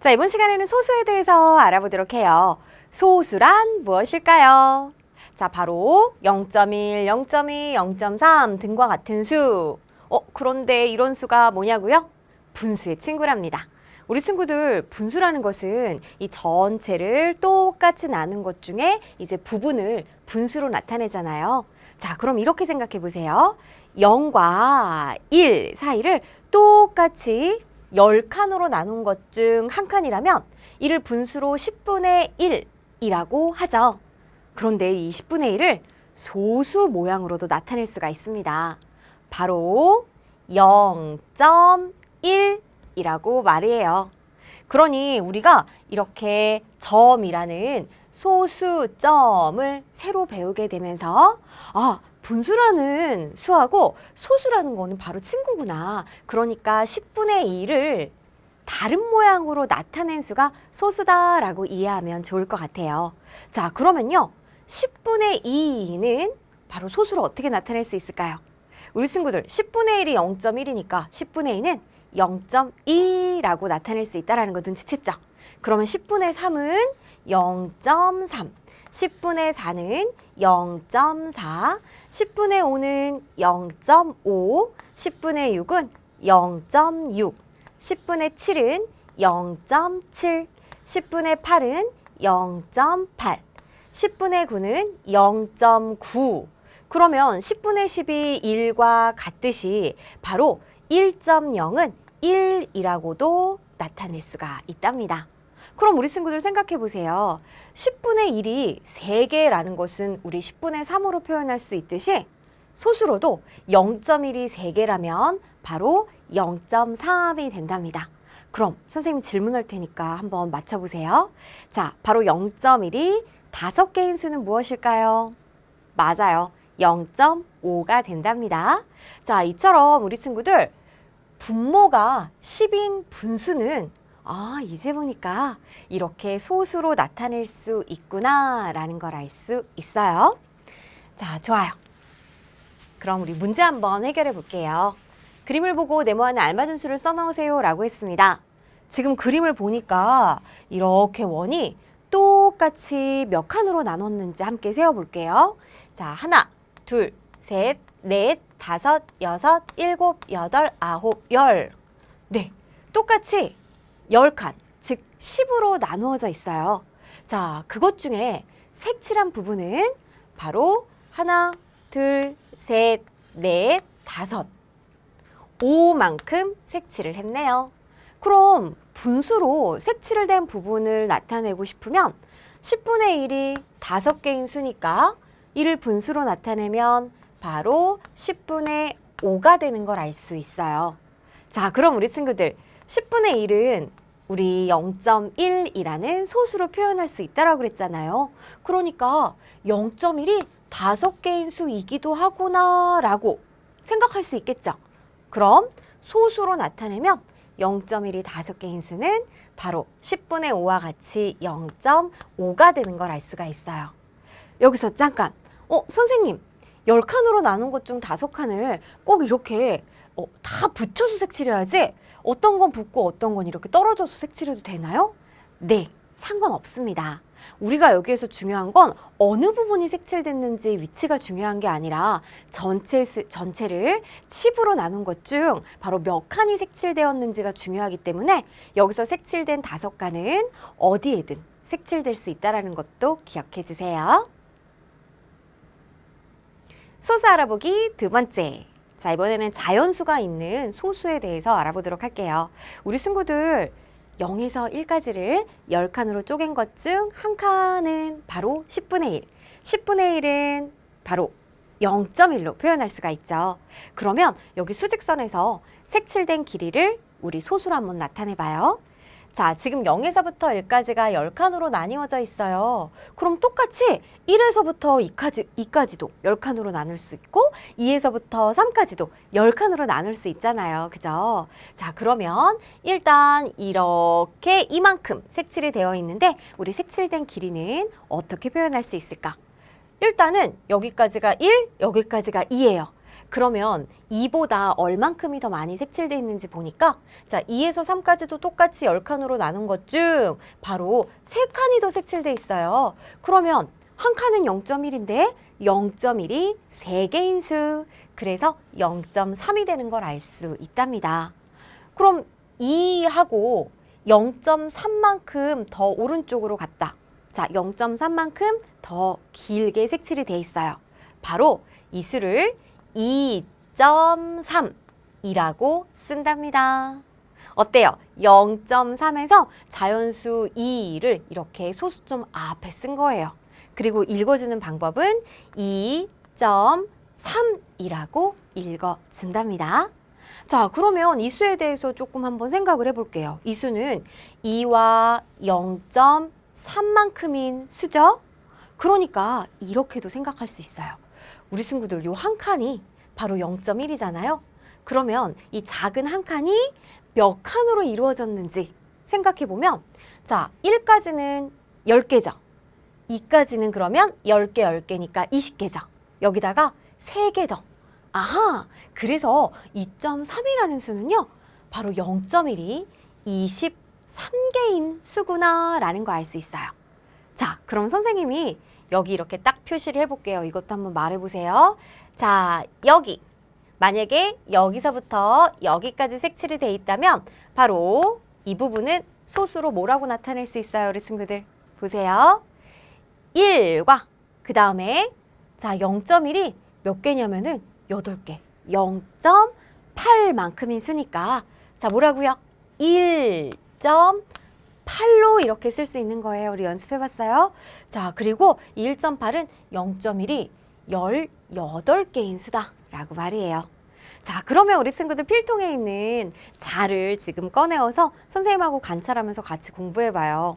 자, 이번 시간에는 소수에 대해서 알아보도록 해요. 소수란 무엇일까요? 자, 바로 0.1, 0.2, 0.3 등과 같은 수. 그런데 이런 수가 뭐냐고요? 분수의 친구랍니다. 우리 친구들, 분수라는 것은 이 전체를 똑같이 나눈 것 중에 이제 부분을 분수로 나타내잖아요. 자, 그럼 이렇게 생각해 보세요. 0과 1 사이를 똑같이 10칸으로 나눈 것 중 한 칸이라면 이를 분수로 10분의 1이라고 하죠. 그런데 이 10분의 1을 소수 모양으로도 나타낼 수가 있습니다. 바로 0.1이라고 말이에요. 그러니 우리가 이렇게 점이라는 소수점을 새로 배우게 되면서 분수라는 수하고 소수라는 거는 바로 친구구나. 그러니까 10분의 1을 다른 모양으로 나타낸 수가 소수다라고 이해하면 좋을 것 같아요. 자, 그러면요. 10분의 2는 바로 소수로 어떻게 나타낼 수 있을까요? 우리 친구들 10분의 1이 0.1이니까 10분의 2는 0.2라고 나타낼 수 있다는 거 눈치챘죠? 그러면 10분의 3은 0.3, 10분의 4는 0.4, 10분의 5는 0.5, 10분의 6은 0.6, 10분의 7은 0.7, 10분의 8은 0.8, 10분의 9는 0.9. 그러면 10분의 10이 1과 같듯이 바로 1.0은 1이라고도 나타낼 수가 있답니다. 그럼 우리 친구들 생각해 보세요. 10분의 1이 3개라는 것은 우리 10분의 3으로 표현할 수 있듯이 소수로도 0.1이 3개라면 바로 0.3이 된답니다. 그럼 선생님 질문할 테니까 한번 맞춰보세요. 자, 바로 0.1이 5개인 수는 무엇일까요? 맞아요. 0.5가 된답니다. 자, 이처럼 우리 친구들 분모가 10인 분수는 이제 보니까 이렇게 소수로 나타낼 수 있구나라는 걸 알 수 있어요. 자, 좋아요. 그럼 우리 문제 한번 해결해 볼게요. 그림을 보고 네모안에 알맞은 수를 써넣으세요 라고 했습니다. 지금 그림을 보니까 이렇게 원이 똑같이 몇 칸으로 나눴는지 함께 세어볼게요. 자, 하나, 둘, 셋, 넷, 다섯, 여섯, 일곱, 여덟, 아홉, 열. 네, 똑같이 10칸, 즉 10으로 나누어져 있어요. 자, 그것 중에 색칠한 부분은 바로 하나, 둘, 셋, 넷, 다섯. 5만큼 색칠을 했네요. 그럼 분수로 색칠을 된 부분을 나타내고 싶으면 10분의 1이 5개인 수니까 이를 분수로 나타내면 바로 10분의 5가 되는 걸 알 수 있어요. 자, 그럼 우리 친구들 10분의 1은 우리 0.1이라는 소수로 표현할 수 있다라고 그랬잖아요. 그러니까 0.1이 5개인 수이기도 하구나 라고 생각할 수 있겠죠. 그럼 소수로 나타내면 0.1이 5개인 수는 바로 10분의 5와 같이 0.5가 되는 걸 알 수가 있어요. 여기서 잠깐, 선생님 10칸으로 나눈 것 중 5칸을 꼭 이렇게 다 붙여서 색칠해야지 어떤 건 붙고 어떤 건 이렇게 떨어져서 색칠해도 되나요? 네, 상관없습니다. 우리가 여기에서 중요한 건 어느 부분이 색칠됐는지 위치가 중요한 게 아니라 전체를 10으로 나눈 것 중 바로 몇 칸이 색칠되었는지가 중요하기 때문에 여기서 색칠된 5칸은 어디에든 색칠될 수 있다는 것도 기억해 주세요. 소수 알아보기 두 번째. 자, 이번에는 자연수가 있는 소수에 대해서 알아보도록 할게요. 우리 친구들 0에서 1까지를 10칸으로 쪼갠 것 중 한 칸은 바로 10분의 1. 10분의 1은 바로 0.1로 표현할 수가 있죠. 그러면 여기 수직선에서 색칠된 길이를 우리 소수로 한번 나타내 봐요. 자, 지금 0에서부터 1까지가 10칸으로 나뉘어져 있어요. 그럼 똑같이 1에서부터 2까지도 10칸으로 나눌 수 있고 2에서부터 3까지도 10칸으로 나눌 수 있잖아요. 그죠? 자, 그러면 일단 이렇게 이만큼 색칠이 되어 있는데 우리 색칠된 길이는 어떻게 표현할 수 있을까? 일단은 여기까지가 1, 여기까지가 2예요. 그러면 2보다 얼만큼이 더 많이 색칠돼 있는지 보니까 자, 2에서 3까지도 똑같이 10칸으로 나눈 것 중 바로 3칸이 더 색칠돼 있어요. 그러면 한 칸은 0.1인데 0.1이 3개인 수. 그래서 0.3이 되는 걸 알 수 있답니다. 그럼 2하고 0.3만큼 더 오른쪽으로 갔다. 자, 0.3만큼 더 길게 색칠이 돼 있어요. 바로 이 수를 2.3이라고 쓴답니다. 어때요? 0.3에서 자연수 2를 이렇게 소수점 앞에 쓴 거예요. 그리고 읽어주는 방법은 2.3이라고 읽어준답니다. 자, 그러면 이 수에 대해서 조금 한번 생각을 해볼게요. 이 수는 2와 0.3만큼인 수죠? 그러니까 이렇게도 생각할 수 있어요. 우리 친구들 요 한 칸이 바로 0.1이잖아요. 그러면 이 작은 한 칸이 몇 칸으로 이루어졌는지 생각해보면 자, 1까지는 10개죠. 2까지는 그러면 10개, 10개니까 20개죠. 여기다가 3개 더. 아하, 그래서 2.3이라는 수는요. 바로 0.1이 23개인 수구나 라는 거 알 수 있어요. 자, 그럼 선생님이 여기 이렇게 딱 표시를 해볼게요. 이것도 한번 말해보세요. 자, 여기. 만약에 여기서부터 여기까지 색칠이 돼 있다면 바로 이 부분은 소수로 뭐라고 나타낼 수 있어요, 우리 친구들? 보세요. 1과 그 다음에 자 0.1이 몇 개냐면은 8개. 0.8만큼인 수니까 자 뭐라고요? 1.8로 이렇게 쓸 수 있는 거예요. 우리 연습해봤어요? 자 그리고 1.8은 0.1이 18개인 수다 라고 말이에요. 자 그러면 우리 친구들 필통에 있는 자를 지금 꺼내어서 선생님하고 관찰하면서 같이 공부해봐요.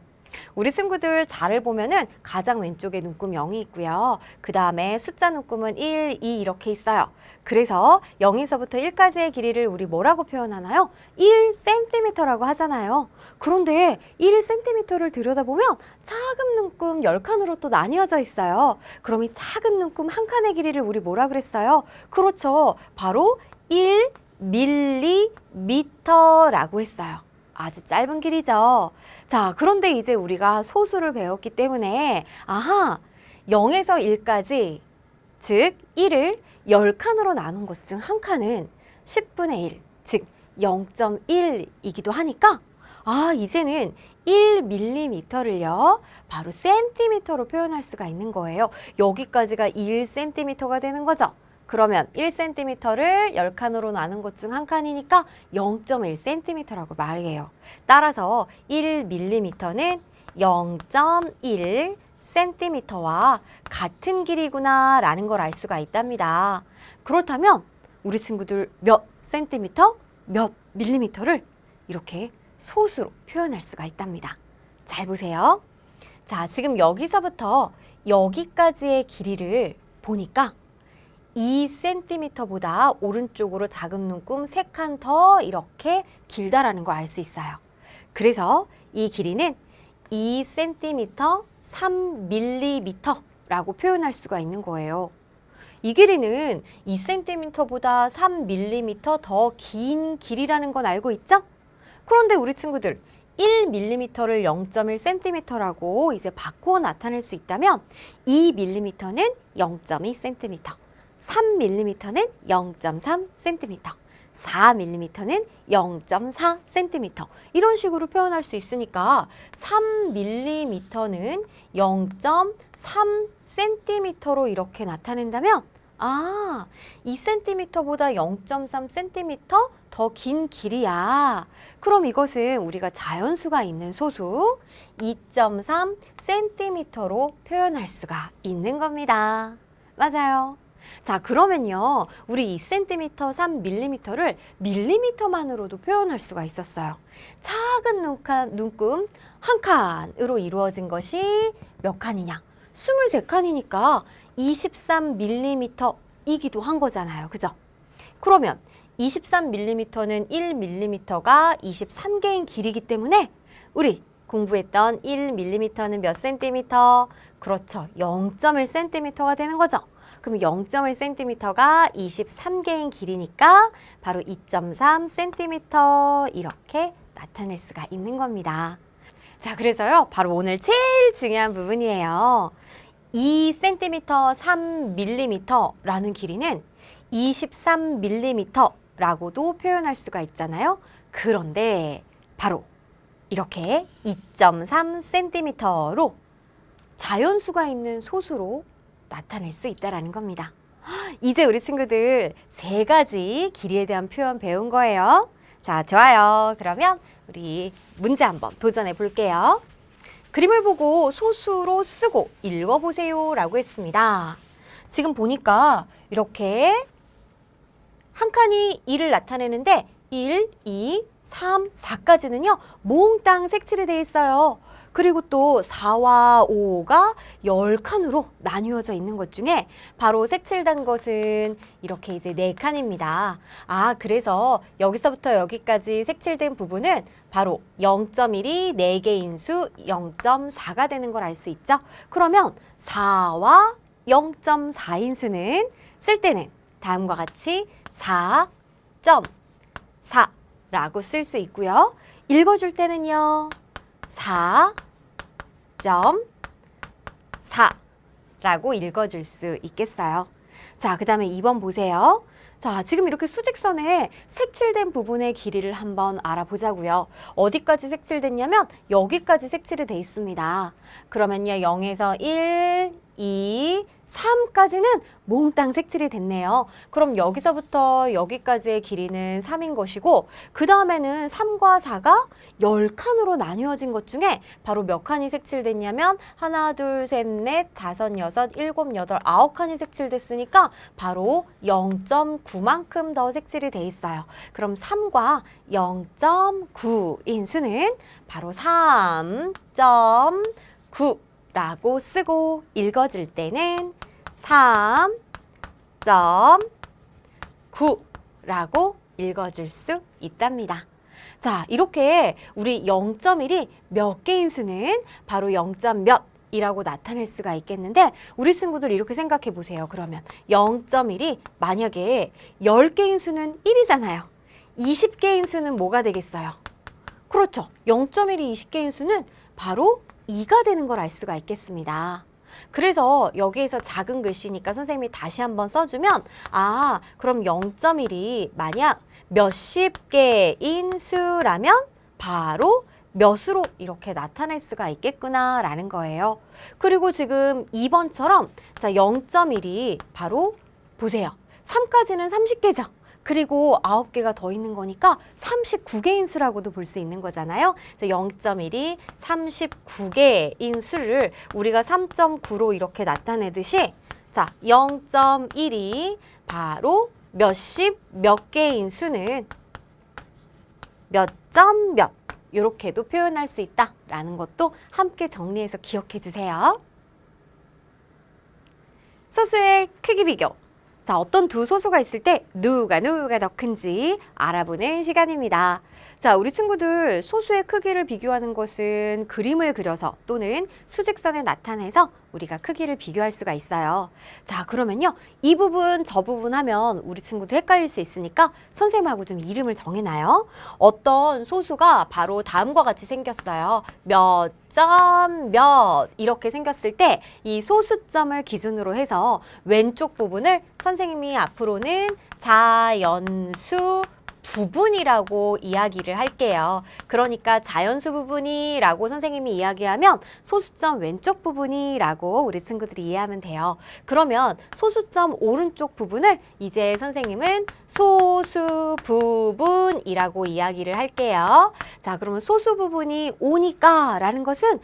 우리 친구들 자를 보면은 가장 왼쪽에 눈금 0이 있고요. 그 다음에 숫자 눈금은 1, 2 이렇게 있어요. 그래서 0에서부터 1까지의 길이를 우리 뭐라고 표현하나요? 1cm라고 하잖아요. 그런데 1cm를 들여다보면 작은 눈금 10칸으로 또 나뉘어져 있어요. 그럼 이 작은 눈금 한 칸의 길이를 우리 뭐라 그랬어요? 그렇죠. 바로 1mm라고 했어요. 아주 짧은 길이죠. 자, 그런데 이제 우리가 소수를 배웠기 때문에 아하, 0에서 1까지 즉 1을 10칸으로 나눈 것 중 한 칸은 10분의 1, 즉 0.1이기도 하니까 아, 이제는 1mm를요, 바로 cm로 표현할 수가 있는 거예요. 여기까지가 1cm가 되는 거죠. 그러면 1cm를 10칸으로 나눈 것 중 한 칸이니까 0.1cm라고 말해요. 따라서 1mm는 0.1cm와 같은 길이구나 라는 걸 알 수가 있답니다. 그렇다면 우리 친구들 몇 센티미터, 몇 밀리미터를 이렇게 소수로 표현할 수가 있답니다. 잘 보세요. 자, 지금 여기서부터 여기까지의 길이를 보니까 2cm보다 오른쪽으로 작은 눈금 3칸 더 이렇게 길다라는 거 알 수 있어요. 그래서 이 길이는 2cm 3mm라고 표현할 수가 있는 거예요. 이 길이는 2cm보다 3mm 더 긴 길이라는 건 알고 있죠? 그런데 우리 친구들 1mm를 0.1cm라고 이제 바꾸어 나타낼 수 있다면 2mm는 0.2cm, 3mm는 0.3cm, 4mm는 0.4cm 이런 식으로 표현할 수 있으니까 3mm는 0.3cm로 이렇게 나타낸다면 아, 2cm보다 0.3cm 더 긴 길이야. 그럼 이것은 우리가 자연수가 있는 소수 2.3cm로 표현할 수가 있는 겁니다. 맞아요. 자, 그러면요. 우리 2cm, 3mm를 밀리미터만으로도 표현할 수가 있었어요. 작은 눈금 한 칸으로 이루어진 것이 몇 칸이냐? 23칸이니까 23mm이기도 한 거잖아요. 그죠? 그러면 23mm는 1mm가 23개인 길이기 때문에 우리 공부했던 1mm는 몇 cm? 그렇죠. 0.1cm가 되는 거죠. 그럼 0.1cm가 23개인 길이니까 바로 2.3cm 이렇게 나타낼 수가 있는 겁니다. 자, 그래서요, 바로 오늘 제일 중요한 부분이에요. 2cm 3mm라는 길이는 23mm라고도 표현할 수가 있잖아요. 그런데 바로 이렇게 2.3cm로 자연수가 있는 소수로 나타낼 수 있다는 겁니다. 이제 우리 친구들 3가지 길이에 대한 표현 배운 거예요. 자, 좋아요. 그러면 우리 문제 한번 도전해 볼게요. 그림을 보고 소수로 쓰고 읽어보세요 라고 했습니다. 지금 보니까 이렇게 한 칸이 2를 나타내는데 1, 2, 3, 4까지는요 몽땅 색칠이 되어 있어요. 그리고 또 4와 5가 10칸으로 나뉘어져 있는 것 중에 바로 색칠된 것은 이렇게 이제 4칸입니다. 아, 그래서 여기서부터 여기까지 색칠된 부분은 바로 0.1이 4개인 수 0.4가 되는 걸 알 수 있죠. 그러면 4와 0.4인 수는 쓸 때는 다음과 같이 4.4라고 쓸 수 있고요. 읽어줄 때는요. 4.4라고 읽어줄 수 있겠어요. 자, 그 다음에 2번 보세요. 자, 지금 이렇게 수직선에 색칠된 부분의 길이를 한번 알아보자고요. 어디까지 색칠됐냐면 여기까지 색칠이 돼 있습니다. 그러면요, 0에서 1, 2, 3까지는 몽땅 색칠이 됐네요. 그럼 여기서부터 여기까지의 길이는 3인 것이고 그 다음에는 3과 4가 10칸으로 나뉘어진 것 중에 바로 몇 칸이 색칠됐냐면 하나, 둘, 셋, 넷, 다섯, 여섯, 일곱, 여덟, 9칸이 색칠됐으니까 바로 0.9만큼 더 색칠이 돼 있어요. 그럼 3과 0.9인 수는 바로 3.9 라고 쓰고 읽어줄 때는 3.9 라고 읽어줄 수 있답니다. 자, 이렇게 우리 0.1이 몇 개인 수는 바로 0.몇 이라고 나타낼 수가 있겠는데 우리 친구들 이렇게 생각해 보세요. 그러면 0.1이 만약에 10개인 수는 1이잖아요. 20개인 수는 뭐가 되겠어요? 그렇죠. 0.1이 20개인 수는 바로 2가 되는 걸 알 수가 있겠습니다. 그래서 여기에서 작은 글씨니까 선생님이 다시 한번 써주면 아, 그럼 0.1이 만약 몇십 개인 수라면 바로 몇으로 이렇게 나타낼 수가 있겠구나 라는 거예요. 그리고 지금 2번처럼 자 0.1이 바로 보세요. 3까지는 30개죠. 그리고 9개가 더 있는 거니까 39개인 수라고도 볼 수 있는 거잖아요. 그래서 0.1이 39개인 수를 우리가 3.9로 이렇게 나타내듯이 자 0.1이 바로 몇 개인 수는 몇 점 몇 이렇게도 표현할 수 있다라는 것도 함께 정리해서 기억해 주세요. 소수의 크기 비교. 자, 어떤 두 소수가 있을 때 누가 더 큰지 알아보는 시간입니다. 자, 우리 친구들 소수의 크기를 비교하는 것은 그림을 그려서 또는 수직선에 나타내서 우리가 크기를 비교할 수가 있어요. 자, 그러면요. 이 부분, 저 부분 하면 우리 친구도 헷갈릴 수 있으니까 선생님하고 좀 이름을 정해놔요. 어떤 소수가 바로 다음과 같이 생겼어요. 몇 점 몇 이렇게 생겼을 때 이 소수점을 기준으로 해서 왼쪽 부분을 선생님이 앞으로는 자연수 부분이라고 이야기를 할게요. 그러니까 자연수 부분이라고 선생님이 이야기하면 소수점 왼쪽 부분이라고 우리 친구들이 이해하면 돼요. 그러면 소수점 오른쪽 부분을 이제 선생님은 소수 부분이라고 이야기를 할게요. 자, 그러면 소수 부분이 5니까 라는 것은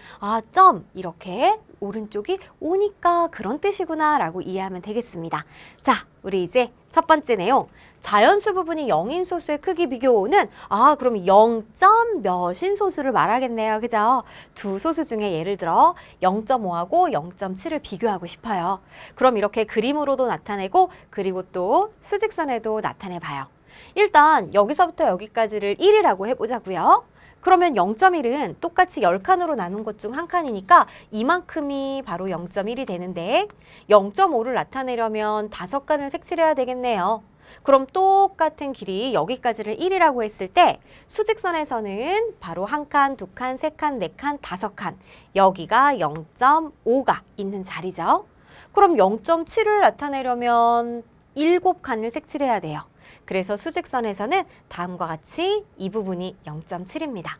점 이렇게 오른쪽이 5니까 그런 뜻이구나 라고 이해하면 되겠습니다. 자, 우리 이제 첫 번째 내용. 자연수 부분이 0인 소수의 크기 비교는 그럼 0점 몇인 소수를 말하겠네요. 그죠? 두 소수 중에 예를 들어 0.5하고 0.7을 비교하고 싶어요. 그럼 이렇게 그림으로도 나타내고 그리고 또 수직선에도 나타내 봐요. 일단 여기서부터 여기까지를 1이라고 해보자고요. 그러면 0.1은 똑같이 10칸으로 나눈 것 중 한 칸이니까 이만큼이 바로 0.1이 되는데 0.5를 나타내려면 5칸을 색칠해야 되겠네요. 그럼 똑같은 길이 여기까지를 1이라고 했을 때 수직선에서는 바로 한 칸, 두 칸, 세 칸, 네 칸, 5칸 여기가 0.5가 있는 자리죠. 그럼 0.7을 나타내려면 7칸을 색칠해야 돼요. 그래서 수직선에서는 다음과 같이 이 부분이 0.7입니다.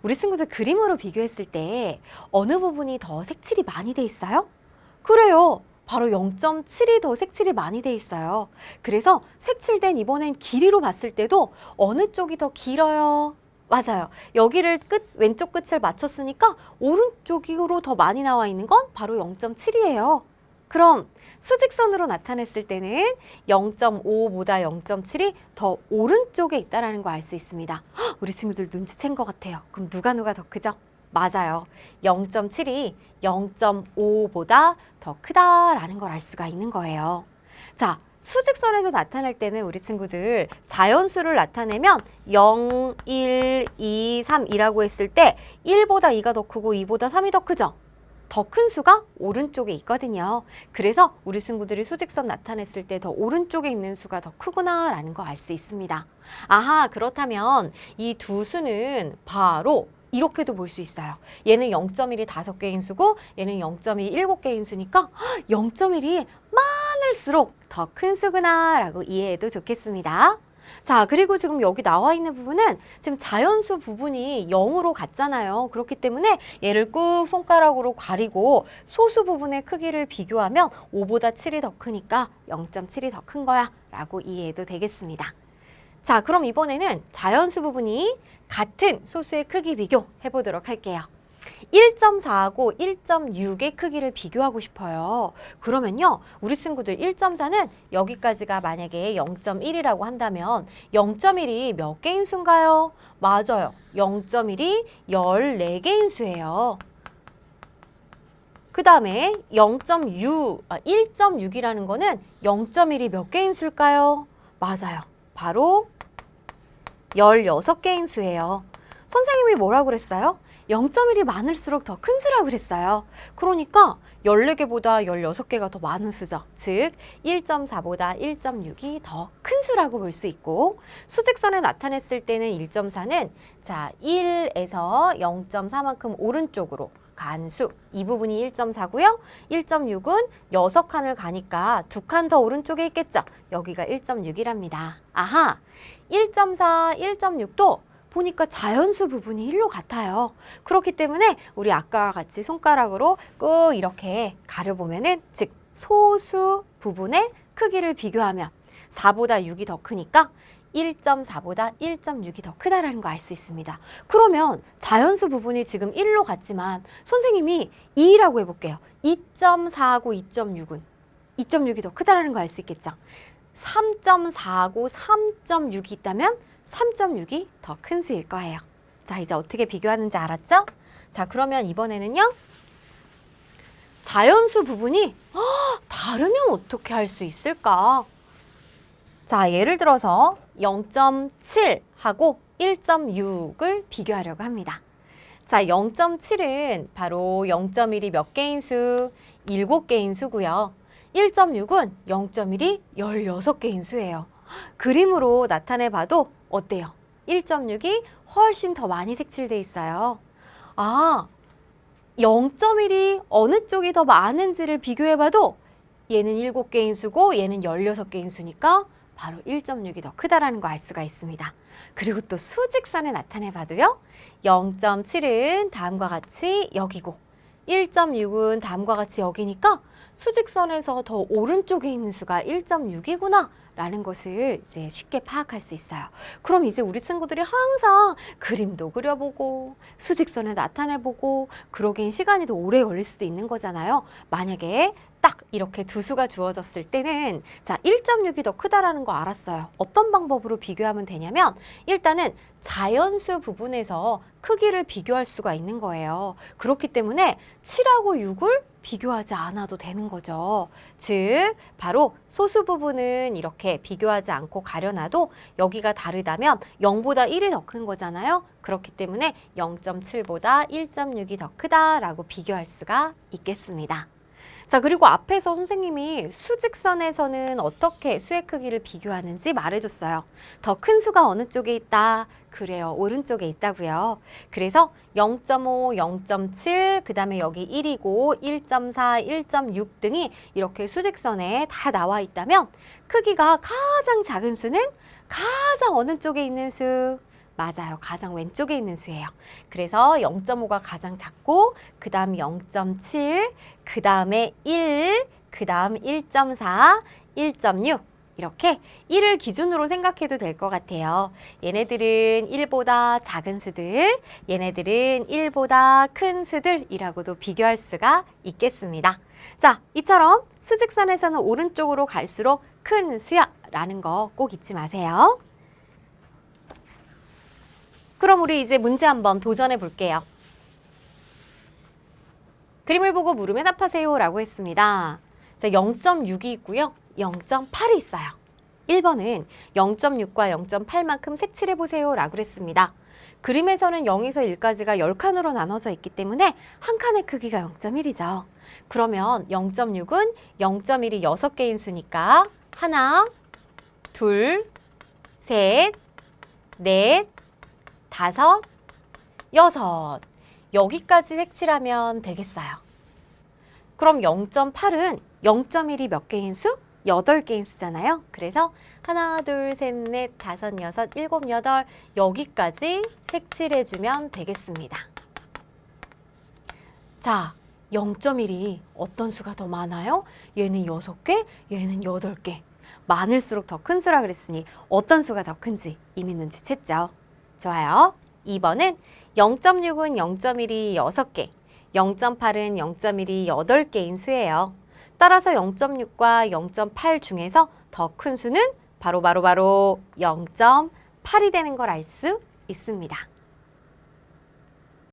우리 친구들 그림으로 비교했을 때 어느 부분이 더 색칠이 많이 돼 있어요? 그래요. 바로 0.7이 더 색칠이 많이 돼 있어요. 그래서 색칠된 이번엔 길이로 봤을 때도 어느 쪽이 더 길어요? 맞아요. 여기를 왼쪽 끝을 맞췄으니까 오른쪽으로 더 많이 나와 있는 건 바로 0.7이에요. 그럼 수직선으로 나타냈을 때는 0.5보다 0.7이 더 오른쪽에 있다는 거 알 수 있습니다. 헉, 우리 친구들 눈치챈 것 같아요. 그럼 누가 더 크죠? 맞아요. 0.7이 0.5보다 더 크다라는 걸 알 수가 있는 거예요. 자, 수직선에서 나타낼 때는 우리 친구들 자연수를 나타내면 0, 1, 2, 3이라고 했을 때 1보다 2가 더 크고 2보다 3이 더 크죠? 더 큰 수가 오른쪽에 있거든요. 그래서 우리 친구들이 수직선 나타냈을 때 더 오른쪽에 있는 수가 더 크구나 라는 거 알 수 있습니다. 아하, 그렇다면 이 두 수는 바로 이렇게도 볼 수 있어요. 얘는 0.1이 5개인 수고 얘는 0.1이 7개인 수니까 0.1이 많을수록 더 큰 수구나 라고 이해해도 좋겠습니다. 자, 그리고 지금 여기 나와 있는 부분은 지금 자연수 부분이 0으로 갔잖아요. 그렇기 때문에 얘를 꾹 손가락으로 가리고 소수 부분의 크기를 비교하면 5보다 7이 더 크니까 0.7이 더 큰 거야 라고 이해해도 되겠습니다. 자, 그럼 이번에는 자연수 부분이 같은 소수의 크기 비교 해보도록 할게요. 1.4하고 1.6의 크기를 비교하고 싶어요. 그러면요, 우리 친구들 1.4는 여기까지가 만약에 0.1이라고 한다면 0.1이 몇 개인 수인가요? 맞아요. 0.1이 14개인 수예요. 그 다음에 1.6이라는 거는 0.1이 몇 개인 수일까요? 맞아요. 바로 16개인 수예요. 선생님이 뭐라고 그랬어요? 0.1이 많을수록 더 큰 수라고 그랬어요. 그러니까 14개보다 16개가 더 많은 수죠. 즉 1.4보다 1.6이 더 큰 수라고 볼 수 있고 수직선에 나타냈을 때는 1.4는 자 1에서 0.4만큼 오른쪽으로 간 수, 이 부분이 1.4고요. 1.6은 6칸을 가니까 2칸 더 오른쪽에 있겠죠. 여기가 1.6이랍니다. 아하, 1.4, 1.6도 보니까 자연수 부분이 1로 같아요. 그렇기 때문에 우리 아까와 같이 손가락으로 꾹 이렇게 가려보면은 즉 소수 부분의 크기를 비교하면 4보다 6이 더 크니까 1.4보다 1.6이 더 크다라는 거 알 수 있습니다. 그러면 자연수 부분이 지금 1로 같지만 선생님이 2라고 해볼게요. 2.4하고 2.6은 2.6이 더 크다라는 거 알 수 있겠죠. 3.4하고 3.6이 있다면 3.6이 더 큰 수일 거예요. 자, 이제 어떻게 비교하는지 알았죠? 자, 그러면 이번에는요. 자연수 부분이 다르면 어떻게 할 수 있을까? 자, 예를 들어서 0.7하고 1.6을 비교하려고 합니다. 자, 0.7은 바로 0.1이 몇 개인 수? 7개인 수고요. 1.6은 0.1이 16개인 수예요. 그림으로 나타내봐도 어때요? 1.6이 훨씬 더 많이 색칠돼 있어요. 아, 0.1이 어느 쪽이 더 많은지를 비교해봐도 얘는 7개인 수고 얘는 16개인 수니까 바로 1.6이 더 크다라는 거 알 수가 있습니다. 그리고 또 수직선에 나타내봐도요. 0.7은 다음과 같이 여기고 1.6은 다음과 같이 여기니까 수직선에서 더 오른쪽에 있는 수가 1.6이구나 라는 것을 이제 쉽게 파악할 수 있어요. 그럼 이제 우리 친구들이 항상 그림도 그려보고 수직선에 나타내보고 그러기엔 시간이 더 오래 걸릴 수도 있는 거잖아요. 만약에 딱 이렇게 두 수가 주어졌을 때는 자 1.6이 더 크다라는 거 알았어요. 어떤 방법으로 비교하면 되냐면 일단은 자연수 부분에서 크기를 비교할 수가 있는 거예요. 그렇기 때문에 7하고 6을 비교하지 않아도 되는 거죠. 즉 바로 소수 부분은 이렇게 비교하지 않고 가려놔도 여기가 다르다면 0보다 1이 더 큰 거잖아요. 그렇기 때문에 0.7보다 1.6이 더 크다라고 비교할 수가 있겠습니다. 자, 그리고 앞에서 선생님이 수직선에서는 어떻게 수의 크기를 비교하는지 말해줬어요. 더 큰 수가 어느 쪽에 있다? 그래요. 오른쪽에 있다고요. 그래서 0.5, 0.7, 그 다음에 여기 1이고 1.4, 1.6 등이 이렇게 수직선에 다 나와 있다면 크기가 가장 작은 수는 가장 어느 쪽에 있는 수? 맞아요. 가장 왼쪽에 있는 수예요. 그래서 0.5가 가장 작고 그 다음 0.7, 그 다음에 1, 그 다음 1.4, 1.6 이렇게 1을 기준으로 생각해도 될 것 같아요. 얘네들은 1보다 작은 수들, 얘네들은 1보다 큰 수들이라고도 비교할 수가 있겠습니다. 자, 이처럼 수직선에서는 오른쪽으로 갈수록 큰 수야 라는 거 꼭 잊지 마세요. 그럼 우리 이제 문제 한번 도전해 볼게요. 그림을 보고 물음에 답하세요 라고 했습니다. 자, 0.6이 있고요. 0.8이 있어요. 1번은 0.6과 0.8만큼 색칠해 보세요 라고 그랬습니다. 그림에서는 0에서 1까지가 10칸으로 나눠져 있기 때문에 한 칸의 크기가 0.1이죠. 그러면 0.6은 0.1이 6개인 수니까 하나, 둘, 셋, 넷, 다섯, 여섯. 여기까지 색칠하면 되겠어요. 그럼 0.8은 0.1이 몇 개인 수? 8개인 수잖아요. 그래서 하나, 둘, 셋, 넷, 다섯, 여섯, 일곱, 여덟 여기까지 색칠해주면 되겠습니다. 자, 0.1이 어떤 수가 더 많아요? 얘는 6개, 얘는 8개. 많을수록 더 큰 수라 그랬으니 어떤 수가 더 큰지 이미 눈치챘죠? 좋아요. 2번은 0.6은 0.1이 6개, 0.8은 0.1이 8개인 수예요. 따라서 0.6과 0.8 중에서 더 큰 수는 바로 0.8이 되는 걸 알 수 있습니다.